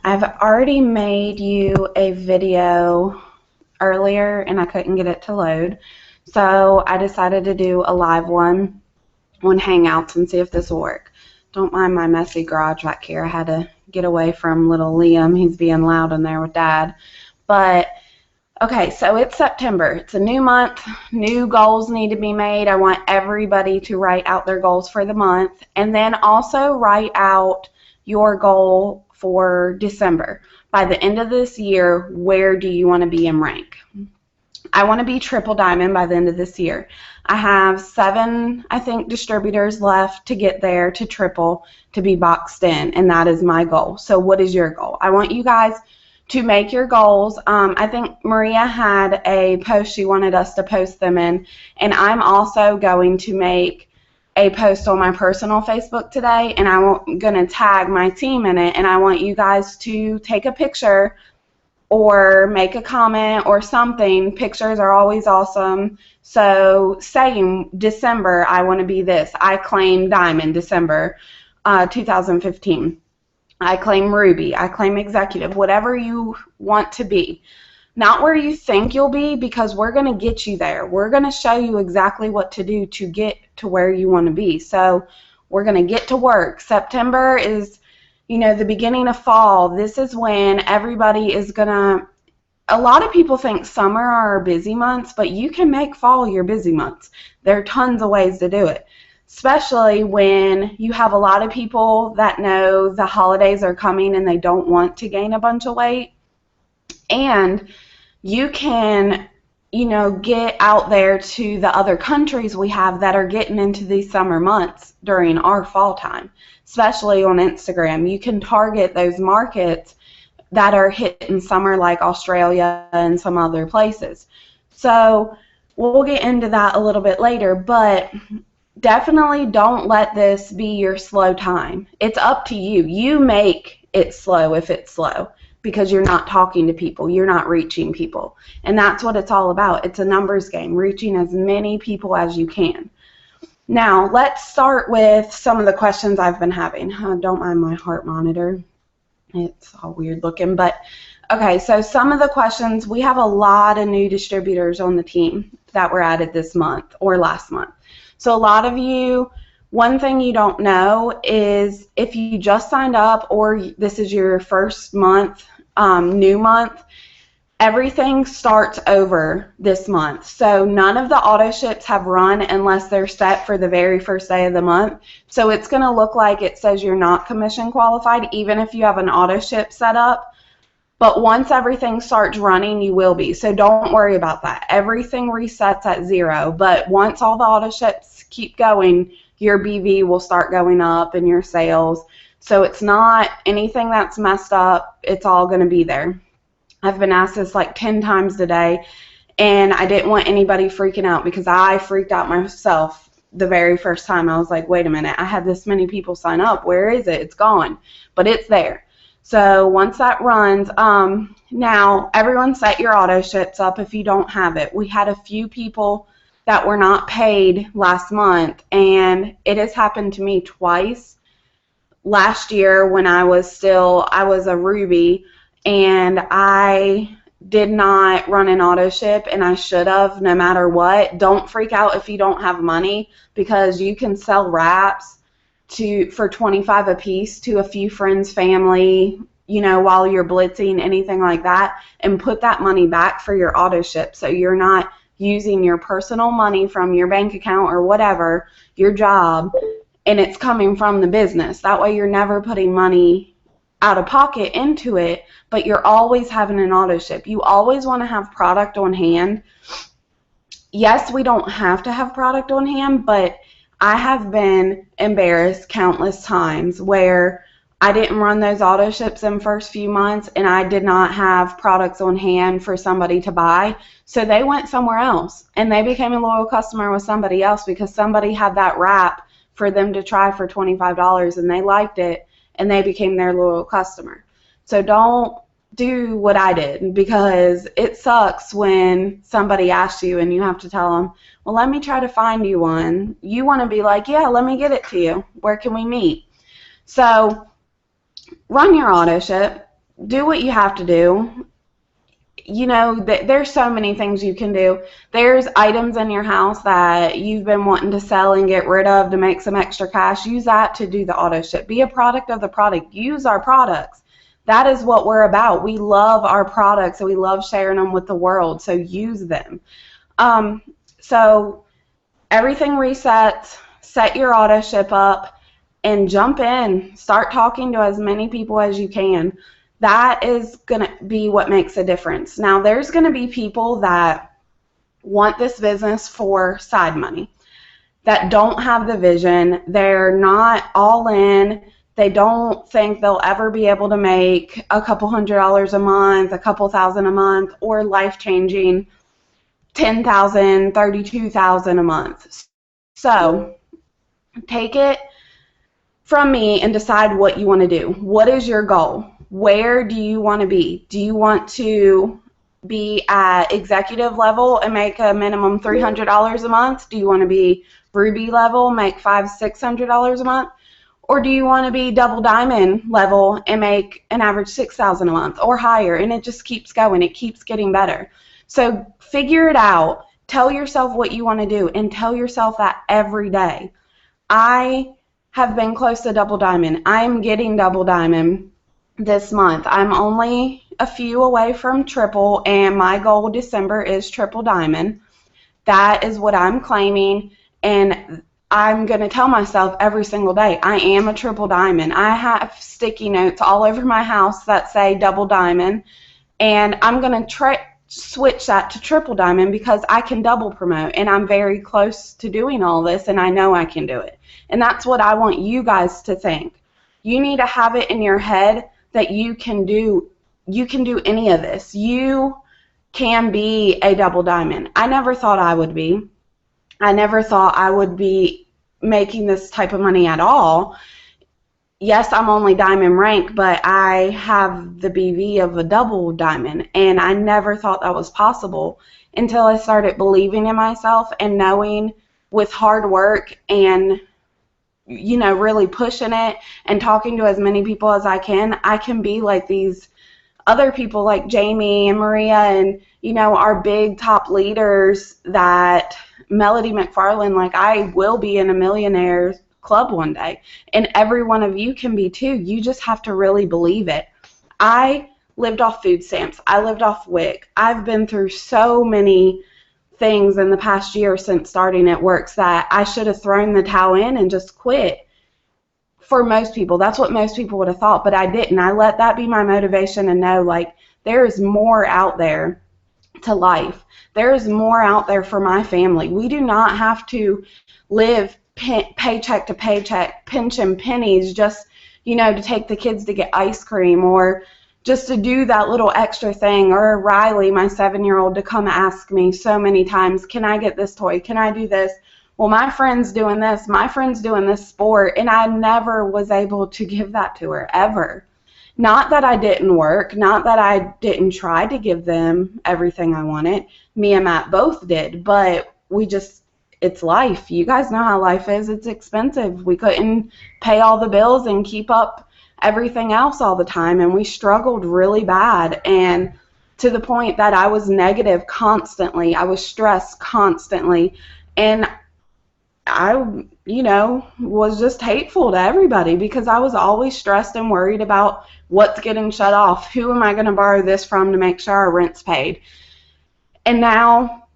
I've already made you a video earlier and I couldn't get it to load. So I decided to do a live one on Hangouts and see if this will work. Don't mind my messy garage back here. I had to get away from little Liam. He's being loud in there with Dad. But okay, so it's September. It's a new month. New goals need to be made. I want everybody to write out their goals for the month and then also write out your goal for December. By the end of this year, where do you want to be in rank? I want to be triple diamond by the end of this year. I have 7, I think, distributors left to get there to triple to be boxed in, and that is my goal. So what is your goal? I want you guys to make your goals. I think Maria had a post she wanted us to post them in, and I'm also going to make a post on my personal Facebook today, and I'm going to tag my team in it, and I want you guys to take a picture or make a comment or something. Pictures are always awesome. So saying December, I want to be this. I claim diamond December 2015. I claim ruby. I claim executive. Whatever you want to be. Not where you think you'll be, because we're going to get you there. We're going to show you exactly what to do to get to where you want to be. So we're going to get to work. September is, you know, the beginning of fall. This is when everybody is going to, a lot of people think summer are our busy months, but you can make fall your busy months. There are tons of ways to do it, especially when you have a lot of people that know the holidays are coming and they don't want to gain a bunch of weight. And you can, you know, get out there to the other countries we have that are getting into these summer months during our fall time, especially on Instagram. You can target those markets that are hitting summer, like Australia and some other places. So we'll get into that a little bit later, but definitely don't let this be your slow time. It's up to you. You make it slow if it's slow, because you're not talking to people, you're not reaching people. And that's what it's all about. It's a numbers game, reaching as many people as you can. Now, let's start with some of the questions I've been having. Don't mind my heart monitor. It's all weird looking, but okay, so some of the questions, we have a lot of new distributors on the team that were added this month or last month. So a lot of you, one thing you don't know is if you just signed up or this is your first month, new month, everything starts over this month. So none of the auto ships have run unless they're set for the very first day of the month. So it's going to look like it says you're not commission qualified, even if you have an auto ship set up. But once everything starts running, you will be. So don't worry about that. Everything resets at 0. But once all the auto ships keep going, your BV will start going up and your sales. So it's not anything that's messed up. It's all going to be there. I've been asked this like 10 times today, and I didn't want anybody freaking out because I freaked out myself the very first time. I was like, wait a minute, I had this many people sign up. Where is it? It's gone. But it's there. So once that runs, now everyone set your auto ships up if you don't have it. We had a few people that were not paid last month, and it has happened to me twice. Last year when I was a Ruby, and I did not run an auto ship, and I should have, no matter what. Don't freak out if you don't have money, because you can sell wraps for $25 a piece to a few friends, family, you know, while you're blitzing, anything like that, and put that money back for your auto ship. So you're not using your personal money from your bank account or whatever, your job, and it's coming from the business. That way you're never putting money out of pocket into it, but you're always having an auto ship. You always want to have product on hand. Yes, we don't have to have product on hand, but I have been embarrassed countless times where I didn't run those auto ships in first few months and I did not have products on hand for somebody to buy. So they went somewhere else and they became a loyal customer with somebody else because somebody had that wrap for them to try for $25 and they liked it and they became their loyal customer. So don't do what I did, because it sucks when somebody asks you and you have to tell them, well, let me try to find you one. You want to be like, yeah, let me get it to you. Where can we meet? So run your auto ship. do what you have to do. You know, there's so many things you can do. There's items in your house that you've been wanting to sell and get rid of to make some extra cash. Use that to do the auto ship. Be a product of the product. Use our products. That is what we're about. We love our products and we love sharing them with the world, so use them. So everything resets, set your auto ship up, and jump in. Start talking to as many people as you can. That is going to be what makes a difference. Now, there's going to be people that want this business for side money, that don't have the vision. They're not all in. They don't think they'll ever be able to make a couple $100s a month, a couple thousand a month, or life-changing $10,000, $32,000 a month. So take it from me and decide what you want to do. What is your goal? Where do you want to be? Do you want to be at executive level and make a minimum $300 a month? Do you want to be Ruby level, make $500, $600 a month? Or do you want to be double diamond level and make an average $6,000 a month or higher? And it just keeps going. It keeps getting better. So figure it out. Tell yourself what you want to do and tell yourself that every day. I have been close to double diamond. I'm getting double diamond this month. I'm only a few away from triple, and my goal December is triple diamond. That is what I'm claiming, and I'm going to tell myself every single day, I am a triple diamond. I have sticky notes all over my house that say double diamond, and I'm going to switch that to triple diamond because I can double promote, and I'm very close to doing all this, and I know I can do it. And that's what I want you guys to think. You need to have it in your head that you can do any of this. You can be a double diamond. I never thought I would be. I never thought I would be making this type of money at all. Yes, I'm only diamond rank, but I have the BV of a double diamond, and I never thought that was possible until I started believing in myself and knowing with hard work and, you know, really pushing it and talking to as many people as I can be like these other people like Jamie and Maria and, you know, our big top leaders that Melody McFarland, like I will be in a millionaires club one day, and every one of you can be too. You just have to really believe it. I lived off food stamps. I lived off WIC. I've been through so many things in the past year since starting at Works that I should have thrown the towel in and just quit. For most people, that's what most people would have thought, but I didn't. I let that be my motivation and know, like, there is more out there to life. There is more out there for my family. We do not have to live paycheck to paycheck, pinching pennies just, you know, to take the kids to get ice cream or just to do that little extra thing, or Riley, my 7-year-old, to come ask me so many times, can I get this toy? Can I do this? Well, my friend's doing this. My friend's doing this sport, and I never was able to give that to her, ever. Not that I didn't work, not that I didn't try to give them everything I wanted. Me and Matt both did, but it's life. You guys know how life is. It's expensive. We couldn't pay all the bills and keep up everything else all the time, and we struggled really bad, and to the point that I was negative constantly. I was stressed constantly, and I, you know, was just hateful to everybody because I was always stressed and worried about what's getting shut off. Who am I going to borrow this from to make sure our rent's paid? And now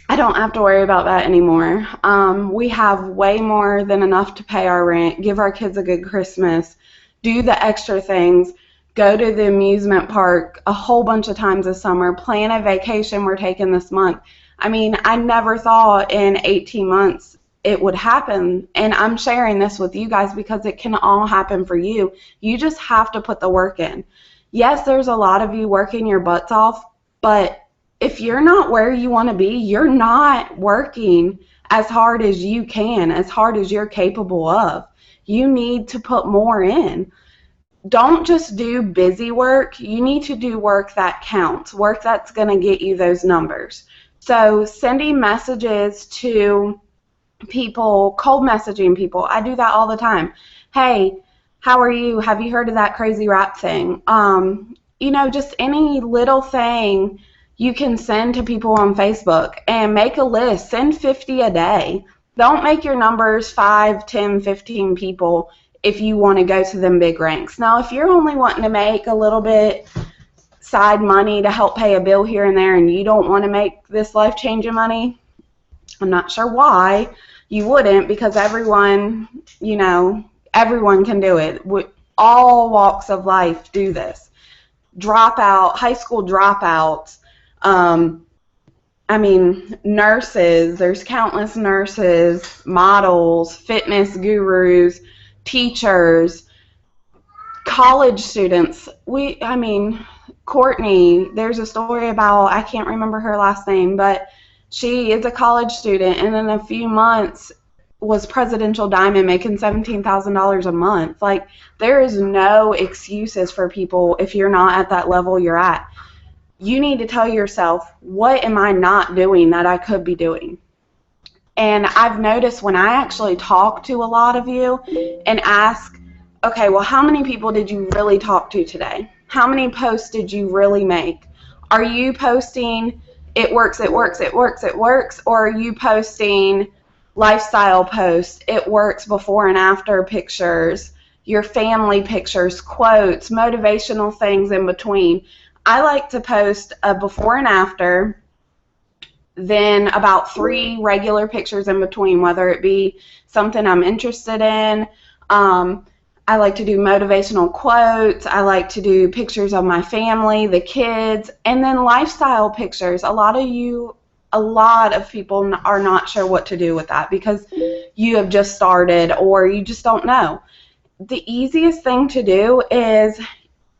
I don't have to worry about that anymore. We have way more than enough to pay our rent, give our kids a good Christmas, do the extra things, go to the amusement park a whole bunch of times this summer, plan a vacation we're taking this month. I mean, I never thought in 18 months it would happen, and I'm sharing this with you guys because it can all happen for you. You just have to put the work in. Yes, there's a lot of you working your butts off, but if you're not where you want to be, you're not working as hard as you can, as hard as you're capable of. You need to put more in. Don't just do busy work. You need to do work that counts, work that's going to get you those numbers. So sending messages to people, cold messaging people, I do that all the time. Hey, how are you? Have you heard of that crazy rap thing? You know, just any little thing you can send to people on Facebook and make a list. Send 50 a day. Don't make your numbers 5, 10, 15 people if you want to go to them big ranks. Now, if you're only wanting to make a little bit side money to help pay a bill here and there and you don't want to make this life-changing money, I'm not sure why you wouldn't, because everyone, you know, everyone can do it. All walks of life do this. High school dropouts, I mean, nurses, there's countless nurses, models, fitness gurus, teachers, college students. Courtney, there's a story about, I can't remember her last name, but she is a college student and in a few months was presidential diamond, making $17,000 a month. Like, there is no excuses for people if you're not at that level you're at. You need to tell yourself, what am I not doing that I could be doing? And I've noticed when I actually talk to a lot of you and ask, okay, well, how many people did you really talk to today? How many posts did you really make? Are you posting, it works, it works, it works, it works, or are you posting lifestyle posts, it works, before and after pictures, your family pictures, quotes, motivational things in between? I like to post a before and after, then about 3 regular pictures in between, whether it be something I'm interested in. I like to do motivational quotes. I like to do pictures of my family, the kids, and then lifestyle pictures. A lot of people are not sure what to do with that because you have just started or you just don't know. The easiest thing to do is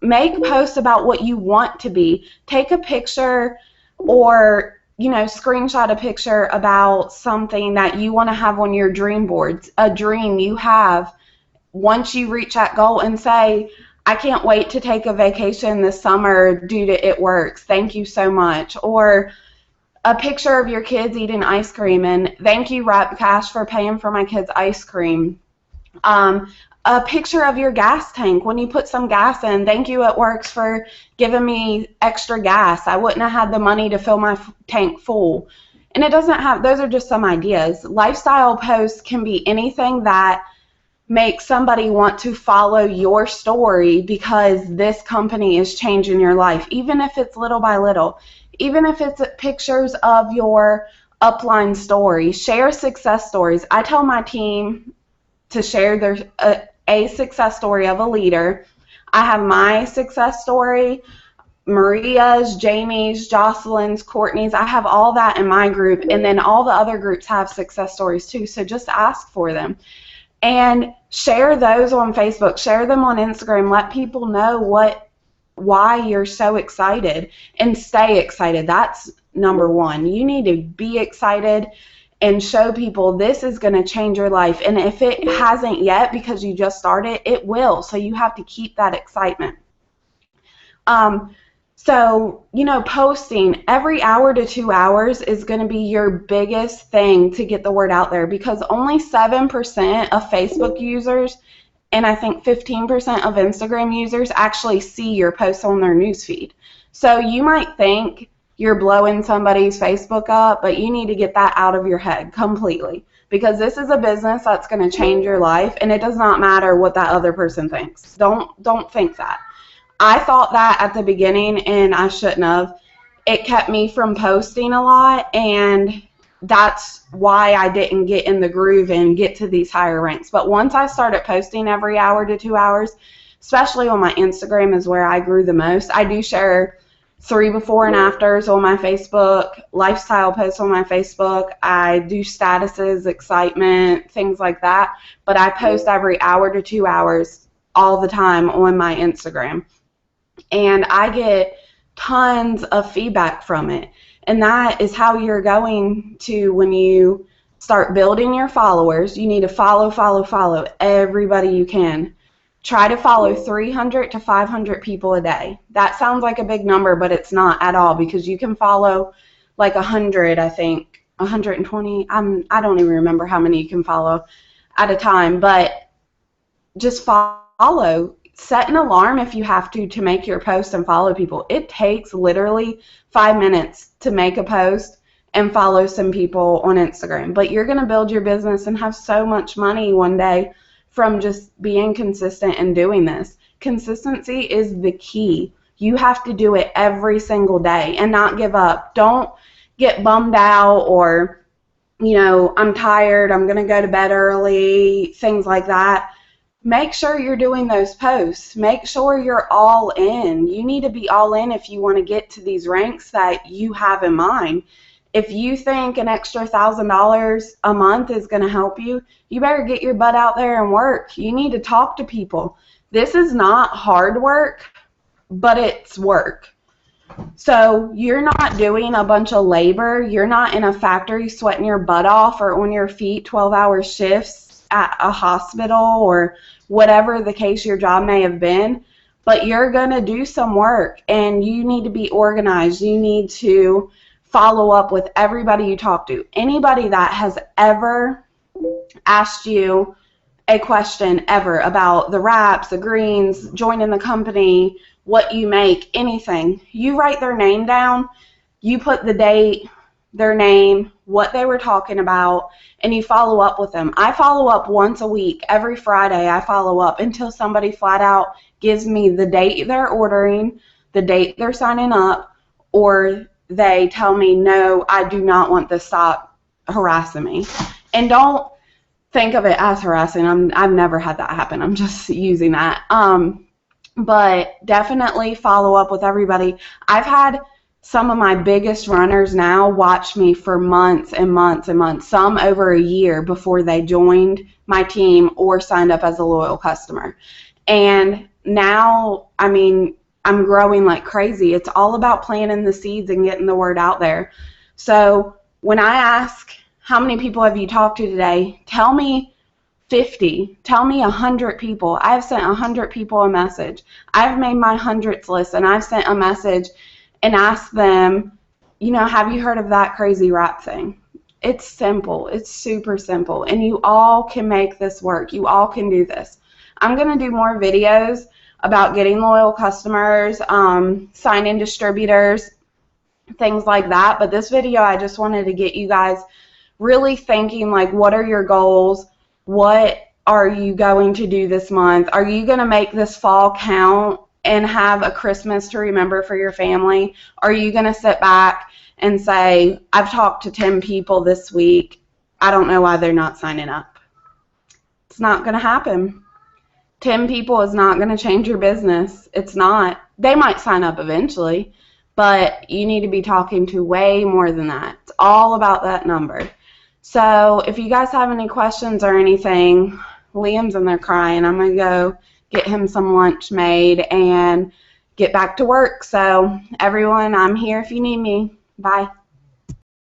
make posts about what you want to be. Take a picture or, you know, screenshot a picture about something that you want to have on your dream boards, a dream you have once you reach that goal, and say, I can't wait to take a vacation this summer due to it works. Thank you so much. Or a picture of your kids eating ice cream and thank you, Rapcash, for paying for my kids' ice cream. A picture of your gas tank when you put some gas in. Thank you, It Works, for giving me extra gas. I wouldn't have had the money to fill my tank full. And it doesn't have, those are just some ideas. Lifestyle posts can be anything that makes somebody want to follow your story because this company is changing your life, even if it's little by little. Even if it's pictures of your upline story. Share success stories. I tell my team to share a success story of a leader. I have my success story, Maria's, Jamie's, Jocelyn's, Courtney's. I have all that in my group, and then all the other groups have success stories too, so just ask for them. And share those on Facebook. Share them on Instagram. Let people know why you're so excited, and stay excited. That's number one. You need to be excited and show people this is going to change your life. And if it hasn't yet because you just started, it will. So you have to keep that excitement. So, you know, posting every hour to 2 hours is going to be your biggest thing to get the word out there, because only 7% of Facebook users and I think 15% of Instagram users actually see your posts on their newsfeed. So you might think you're blowing somebody's Facebook up, but you need to get that out of your head completely, because this is a business that's going to change your life, and it does not matter what that other person thinks. Don't think that. I thought that at the beginning, and I shouldn't have. It kept me from posting a lot, and that's why I didn't get in the groove and get to these higher ranks. But once I started posting every hour to 2 hours, especially on my Instagram is where I grew the most. I do share 3 before and afters on my Facebook, lifestyle posts on my Facebook. I do statuses, excitement, things like that. But I post every hour to 2 hours all the time on my Instagram. And I get tons of feedback from it. And that is how you're going to, when you start building your followers, you need to follow everybody you can. Try to follow 300 to 500 people a day. That sounds like a big number, but it's not at all, because you can follow like 100, I think, 120. I don't even remember how many you can follow at a time, but just follow follow. Set an alarm if you have to make your post and follow people. It takes literally 5 minutes to make a post and follow some people on Instagram. But you're going to build your business and have so much money one day from just being consistent and doing this. Consistency is the key. You have to do it every single day and not give up. Don't get bummed out or, I'm tired, I'm going to go to bed early, things like that. Make sure you're doing those posts. Make sure you're all in. You need to be all in if you want to get to these ranks that you have in mind. If you think an extra $1,000 a month is going to help you, you better get your butt out there and work. You need to talk to people. This is not hard work, but it's work. So you're not doing a bunch of labor. You're not in a factory sweating your butt off or on your feet 12-hour shifts at a hospital or whatever the case your job may have been. But you're going to do some work, and you need to be organized. You need to follow up with everybody you talk to. Anybody that has ever asked you a question ever about the wraps, the greens, joining the company, what you make, anything, you write their name down, you put the date, their name, what they were talking about, and you follow up with them. I follow up once a week. Every Friday I follow up until somebody flat out gives me the date they're ordering, the date they're signing up, or they tell me, no, I do not want this, stop harassing me. And don't think of it as harassing. I've never had that happen. I'm just using that. But definitely follow up with everybody. I've had some of my biggest runners now watch me for months and months and months, some over a year before they joined my team or signed up as a loyal customer. And now, I'm growing like crazy. It's all about planting the seeds and getting the word out there. So when I ask, how many people have you talked to today? Tell me 50. Tell me 100 people. I've sent 100 people a message. I've made my hundredths list, and I've sent a message and asked them, have you heard of that crazy wrap thing? It's simple. It's super simple. And you all can make this work. You all can do this. I'm going to do more videos about getting loyal customers, sign-in distributors, things like that. But this video, I just wanted to get you guys really thinking, like, what are your goals? What are you going to do this month? Are you going to make this fall count and have a Christmas to remember for your family? Are you going to sit back and say, I've talked to 10 people this week. I don't know why they're not signing up. It's not going to happen. 10 people is not going to change your business. It's not. They might sign up eventually, but you need to be talking to way more than that. It's all about that number. So if you guys have any questions or anything, Liam's in there crying. I'm going to go get him some lunch made and get back to work. So everyone, I'm here if you need me. Bye.